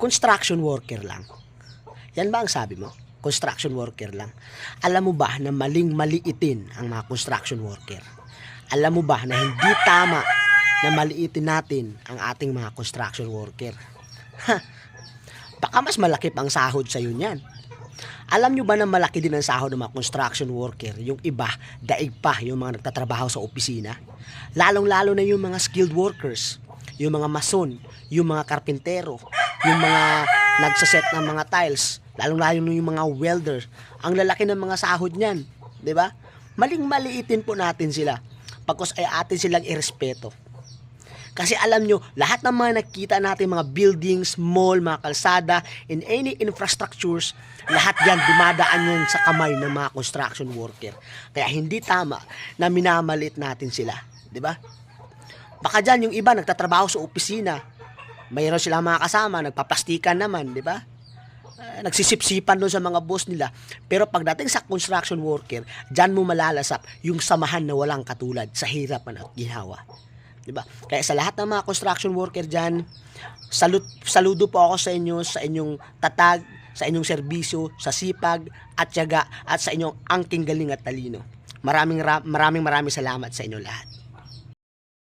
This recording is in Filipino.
construction worker lang. Yan ba ang sabi mo? Construction worker lang. Alam mo ba na maling-maliitin ang mga construction worker? Alam mo ba na hindi tama na maliitin natin ang ating mga construction worker? Baka mas malaki pang sahod sa iyo niyan. Alam nyo ba na malaki din ang sahod ng mga construction worker? Yung iba, daig pa yung mga nagtatrabaho sa opisina. Lalong-lalo na yung mga skilled workers, yung mga mason, yung mga karpintero, yung mga nagsaset ng mga tiles, lalong-lalo na yung mga welder. Ang lalaki ng mga sahod niyan, 'di ba? Maling-maliitin po natin sila. Pagkos ay atin silang irespeto. Kasi alam nyo, lahat ng mga nakikita natin, mga buildings, mall, mga kalsada, in any infrastructures, lahat yan, dumadaan yan sa kamay ng mga construction worker. Kaya hindi tama na minamalit natin sila. Diba? Baka dyan, yung iba, nagtatrabaho sa opisina, mayroon silang mga kasama, nagpaplastikan naman, diba? Nagsisipsipan doon sa mga boss nila. Pero pagdating sa construction worker, dyan mo malalasap yung samahan na walang katulad sa hirapan at ginhawa. Diba? Kaya sa lahat ng mga construction worker dyan, saludo po ako sa inyo, sa inyong tatag, sa inyong serbisyo, sa sipag at tiyaga at sa inyong angking galing at talino. Maraming salamat sa inyo lahat.